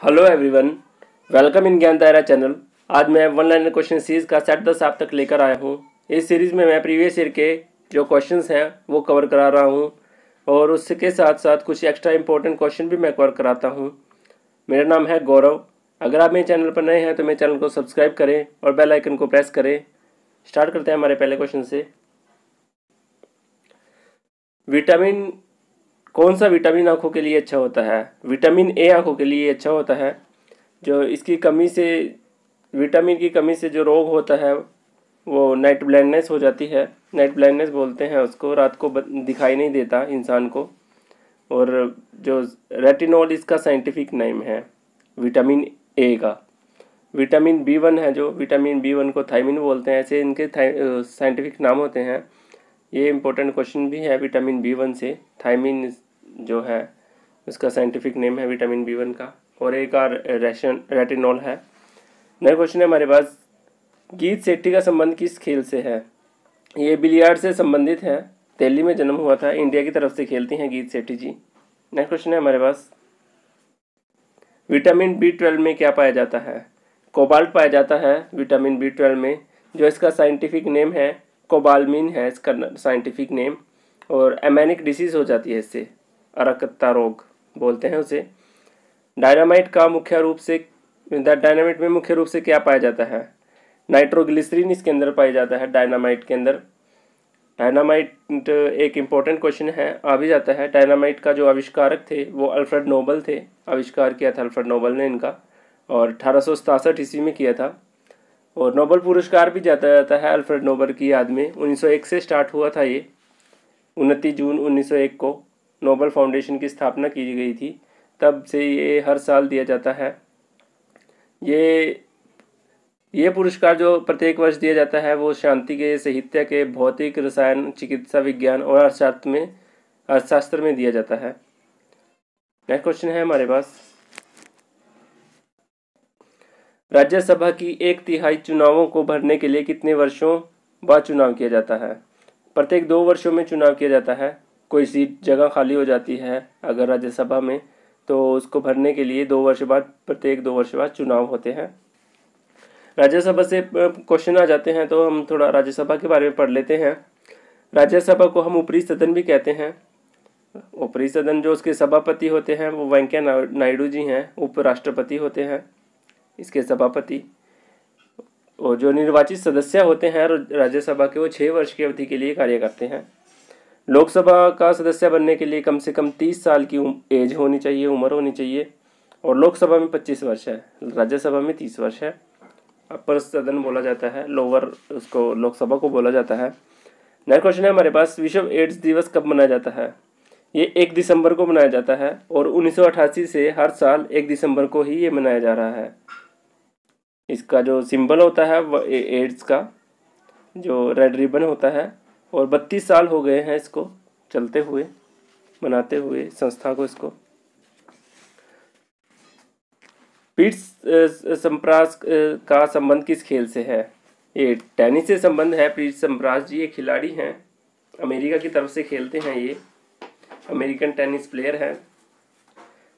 Hello everyone, welcome in ज्ञान दायरा channel. आज मैं वन लाइनर क्वेश्चन सीरीज का सेट 10 आप तक लेकर आया हूँ। इस सीरीज़ में मैं प्रीवियस ईयर के जो क्वेश्चंस हैं वो कवर करा रहा हूँ और उसके साथ साथ कुछ एक्स्ट्रा इंपॉर्टेंट क्वेश्चन भी मैं कवर कराता हूँ। मेरा नाम है गौरव। अगर आप मेरे चैनल पर नए हैं तो मेरे चैनल को सब्सक्राइब करें और बेल आइकन को प्रेस करें। स्टार्ट करते हैं हमारे पहले क्वेश्चन से। विटामिन कौन सा विटामिन आँखों के लिए अच्छा होता है? विटामिन ए आँखों के लिए अच्छा होता है। जो इसकी कमी से, विटामिन की कमी से जो रोग होता है वो नाइट ब्लाइंडनेस हो जाती है। नाइट ब्लाइंडनेस बोलते हैं उसको, रात को दिखाई नहीं देता इंसान को। और जो रेटिनॉल इसका साइंटिफिक नेम है विटामिन ए का। विटामिन B1 है, जो विटामिन B1 को थायमिन बोलते हैं, ऐसे इनके साइंटिफिक नाम होते हैं। ये इंपॉर्टेंट क्वेश्चन भी है विटामिन B1 से। थायमिन जो है उसका साइंटिफिक नेम है विटामिन B1 का, और एक और रेटिनॉल है। नया क्वेश्चन है हमारे पास, गीत सेट्टी का संबंध किस खेल से है? ये बिलियार्ड से संबंधित है। दिल्ली में जन्म हुआ था, इंडिया की तरफ से खेलती हैं गीत सेट्टी जी। नेक्स्ट क्वेश्चन है हमारे पास, विटामिन B12 में क्या पाया जाता है? कोबाल्ट पाया जाता है विटामिन B12 में, जो इसका साइंटिफिक नेम है कोबालमिन है इसका साइंटिफिक नेम। और एमेनिक डिसीज़ हो जाती है इससे, अरकत्ता रोग बोलते हैं उसे। डायनामाइट में मुख्य रूप से क्या पाया जाता है? नाइट्रोग्लिसरीन इसके अंदर पाया जाता है डायनामाइट के अंदर। डायनामाइट एक इम्पोर्टेंट क्वेश्चन है, आ भी जाता है। डायनामाइट का जो आविष्कारक थे वो अल्फ्रेड नोबल थे, आविष्कार किया था अल्फ्रेड नोबल ने इनका, और 1867 ईस्वी में किया था। और नोबल पुरस्कार भी जाता है अल्फ्रेड नोबल की याद में। 1901 से स्टार्ट हुआ था ये। 29 जून 1901 को नोबल फाउंडेशन की स्थापना की गई थी, तब से ये हर साल दिया जाता है। ये पुरस्कार जो प्रत्येक वर्ष दिया जाता है वो शांति के, साहित्य के, भौतिक, रसायन, चिकित्सा विज्ञान और अर्थशास्त्र में दिया जाता है। नेक्स्ट क्वेश्चन है हमारे पास, राज्यसभा की 1/3 चुनावों को भरने के लिए कितने वर्षों बाद चुनाव किया जाता है? प्रत्येक 2 वर्षों में चुनाव किया जाता है। कोई सीट जगह खाली हो जाती है अगर राज्यसभा में, तो उसको भरने के लिए 2 वर्ष बाद, प्रत्येक 2 वर्ष बाद चुनाव होते हैं। राज्यसभा से क्वेश्चन आ जाते हैं तो हम थोड़ा राज्यसभा के बारे में पढ़ लेते हैं। राज्यसभा को हम ऊपरी सदन भी कहते हैं। ऊपरी सदन जो उसके सभापति होते हैं वो वेंकैया नायडू जी हैं, उपराष्ट्रपति होते हैं इसके सभापति। और जो निर्वाचित सदस्य होते हैं राज्यसभा के, वो 6 वर्ष की अवधि के लिए कार्य करते हैं। लोकसभा का सदस्य बनने के लिए कम से कम 30 साल की एज होनी चाहिए, उम्र होनी चाहिए। और लोकसभा में 25 वर्ष है, राज्यसभा में 30 वर्ष है। अपर सदन बोला जाता है, लोअर उसको लोकसभा को बोला जाता है। नेक्स्ट क्वेश्चन है हमारे पास, विश्व एड्स दिवस कब मनाया जाता है? ये 1 दिसंबर को मनाया जाता है, और 1988 से हर साल 1 दिसंबर को ही ये मनाया जा रहा है। इसका जो सिंबल होता है वो एड्स का जो रेड रिबन होता है, और 32 साल हो गए हैं इसको चलते हुए, मनाते हुए संस्था को इसको। पीट सम्प्रास का संबंध किस खेल से है? ये टेनिस से संबंध है। पीट सम्प्रास जी एक खिलाड़ी हैं, अमेरिका की तरफ से खेलते हैं, ये अमेरिकन टेनिस प्लेयर हैं।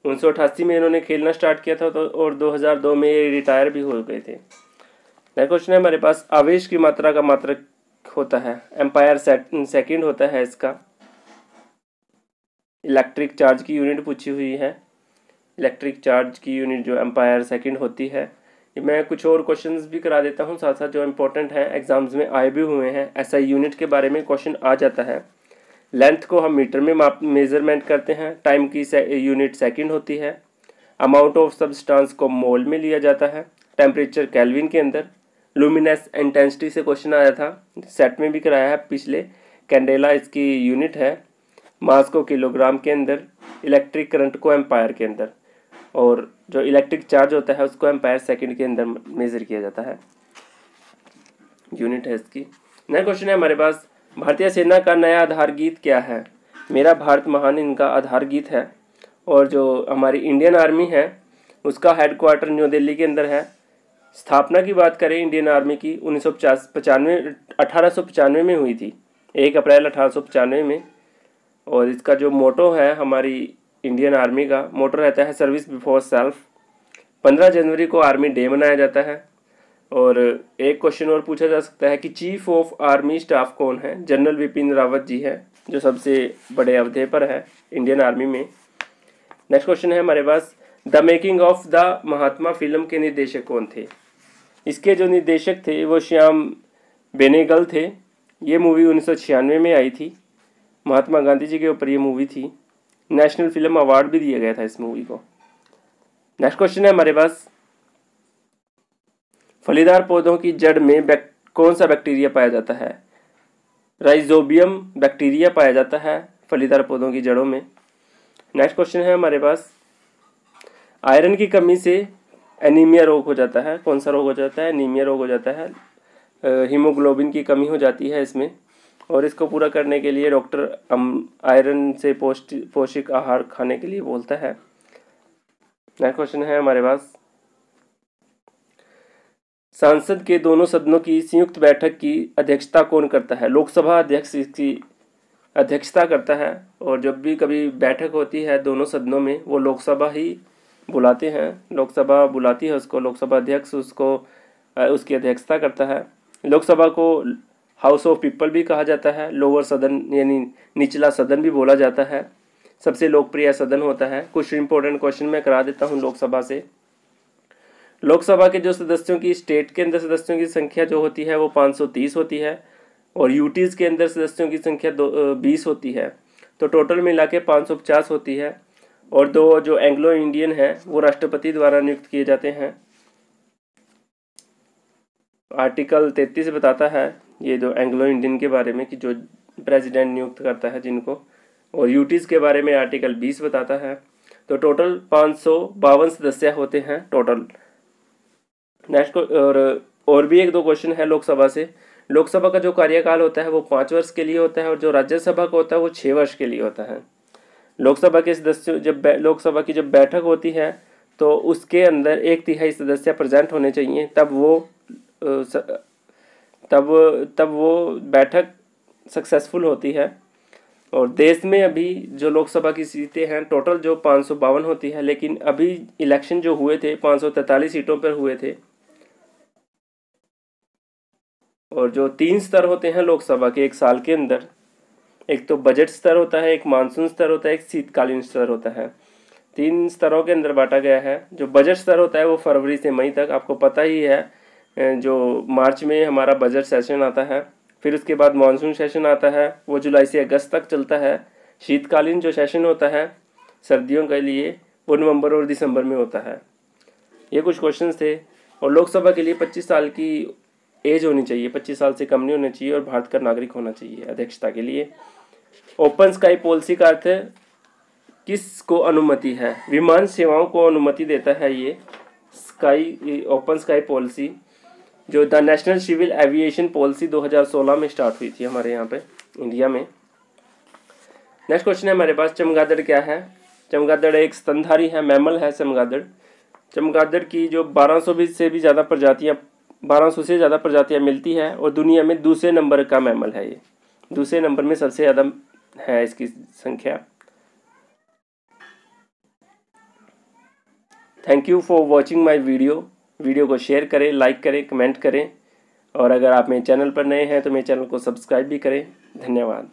1988 में इन्होंने खेलना स्टार्ट किया था, तो और 2002 में ये रिटायर भी हो गए थे। नेक्स्ट क्वेश्चन है हमारे पास, आवेश की मात्रा का मात्रक होता है? एम्पायर सेकंड होता है इसका। इलेक्ट्रिक चार्ज की यूनिट पूछी हुई है। इलेक्ट्रिक चार्ज की यूनिट जो एम्पायर सेकंड होती है। मैं कुछ और क्वेश्चंस भी करा देता हूं साथ साथ जो इम्पोर्टेंट है, एग्जाम्स में आए भी हुए हैं। SI यूनिट के बारे में क्वेश्चन आ जाता है। लेंथ को हम मीटर में मेजरमेंट करते हैं। टाइम की यूनिट सेकंड होती है। अमाउंट ऑफ सब्सटेंस को मोल में लिया जाता है। टेम्परेचर केल्विन के अंदर। लुमिनस इंटेंसिटी से क्वेश्चन आया था, सेट में भी कराया है पिछले। कैंडेला इसकी यूनिट है। मास को किलोग्राम के अंदर। इलेक्ट्रिक करंट को एम्पायर के अंदर, और जो इलेक्ट्रिक चार्ज होता है उसको एम्पायर सेकंड के अंदर मेजर किया जाता है, यूनिट है इसकी। नेक्स्ट क्वेश्चन है हमारे पास, भारतीय सेना का नया आधार गीत क्या है? मेरा भारत महान इनका आधार गीत है। और जो हमारी इंडियन आर्मी है उसका हेडक्वार्टर न्यू दिल्ली के अंदर है। स्थापना की बात करें इंडियन आर्मी की, 1895 में हुई थी, 1 अप्रैल 1895 में। और इसका जो मोटो है, हमारी इंडियन आर्मी का मोटो रहता है सर्विस बिफोर सेल्फ। 15 जनवरी को आर्मी डे मनाया जाता है। और एक क्वेश्चन और पूछा जा सकता है कि चीफ ऑफ आर्मी स्टाफ कौन है? जनरल विपिन रावत जी है, जो सबसे बड़े अहदे पर है इंडियन आर्मी में। नेक्स्ट क्वेश्चन है हमारे पास, the making of the Mahatma film के निर्देशक कौन थे? इसके जो निर्देशक थे वो श्याम बेनेगल थे। ये मूवी 1996 में आई थी। महात्मा गांधी जी के ऊपर ये मूवी थी। नेशनल फिल्म अवार्ड भी दिया गया था इस मूवी को। नेक्स्ट क्वेश्चन है हमारे पास, फलीदार पौधों की जड़ में कौन सा बैक्टीरिया पाया जाता है? राइजोबियम बैक्टीरिया पाया जाता है फलीदार पौधों की जड़ों में। नेक्स्ट क्वेश्चन है हमारे पास, आयरन की कमी से एनीमिया रोग हो जाता है। कौन सा रोग हो जाता है? एनीमिया रोग हो जाता है। हीमोग्लोबिन की कमी हो जाती है इसमें, और इसको पूरा करने के लिए डॉक्टर आयरन से पौष्टिक आहार खाने के लिए बोलता है। नेक्स्ट क्वेश्चन है हमारे पास, संसद के दोनों सदनों की संयुक्त बैठक की अध्यक्षता कौन करता है? लोकसभा अध्यक्ष इसकी अध्यक्षता करता है। और जब भी कभी बैठक होती है दोनों सदनों में, वो लोकसभा ही बुलाते हैं, लोकसभा बुलाती है उसको, लोकसभा अध्यक्ष उसको उसकी अध्यक्षता करता है। लोकसभा को हाउस ऑफ पीपल भी कहा जाता है, लोअर सदन यानी निचला सदन भी बोला जाता है, सबसे लोकप्रिय सदन होता है। कुछ इंपॉर्टेंट क्वेश्चन मैं करा देता हूँ लोकसभा से। लोकसभा के जो सदस्यों की, स्टेट के अंदर सदस्यों की संख्या जो होती है वो 530 होती है, और यूटीज़ के अंदर सदस्यों की संख्या 20 होती है, तो टोटल मिला के 550 होती है। और दो जो एंग्लो इंडियन है वो राष्ट्रपति द्वारा नियुक्त किए जाते हैं। आर्टिकल 33 बताता है ये जो एंग्लो इंडियन के बारे में कि जो प्रेसिडेंट नियुक्त करता है जिनको, और यूटीज़ के बारे में आर्टिकल 20 बताता है। तो टोटल 552 सदस्य होते हैं टोटल। नेक्स्ट और भी एक दो क्वेश्चन है लोकसभा से। लोकसभा का जो कार्यकाल होता है वो 5 वर्ष के लिए होता है, और जो राज्यसभा का होता है वो 6 वर्ष के लिए होता है। लोकसभा के सदस्य लोकसभा की जब बैठक होती है तो उसके अंदर 1/3 सदस्य प्रेजेंट होने चाहिए, तब वो बैठक सक्सेसफुल होती है। और देश में अभी जो लोकसभा की सीटें हैं टोटल जो 552 होती है, लेकिन अभी इलेक्शन जो हुए थे 543 सीटों पर हुए थे। और जो 3 स्तर होते हैं लोकसभा के एक साल के अंदर, एक तो बजट स्तर होता है, एक मानसून स्तर होता है, एक शीतकालीन स्तर होता है। 3 स्तरों के अंदर बांटा गया है। जो बजट स्तर होता है वो फरवरी से मई तक, आपको पता ही है, जो मार्च में हमारा बजट सेशन आता है। फिर उसके बाद मानसून सेशन आता है, वो जुलाई से अगस्त तक चलता है। शीतकालीन जो सेशन होता है सर्दियों के लिए, वो नवंबर और दिसंबर में होता है। ये कुछ क्वेश्चंस थे। और लोकसभा के लिए 25 साल की एज होनी चाहिए, 25 साल से कम नहीं होना चाहिए, और भारत का नागरिक होना चाहिए अध्यक्षता के लिए। ओपन स्काई पॉलिसी का अर्थ किसको अनुमति है? विमान सेवाओं को अनुमति देता है ये ओपन स्काई पॉलिसी, जो the national civil aviation policy 2016 में स्टार्ट हुई थी हमारे यहाँ पे इंडिया में। नेक्स्ट क्वेश्चन है हमारे पास, चमगादड़ क्या है? चमगादड़ एक स्तनधारी है, मैमल है चमगादड़। चमगादड़ की जो 1200 से ज़्यादा प्रजातियाँ मिलती है, और दुनिया में दूसरे नंबर का मैमल है ये, दूसरे नंबर में सबसे ज़्यादा है इसकी संख्या। Thank you for watching my video को शेयर करें, लाइक करें, कमेंट करें, और अगर आप मेरे चैनल पर नए हैं तो मेरे चैनल को सब्सक्राइब भी करें। धन्यवाद।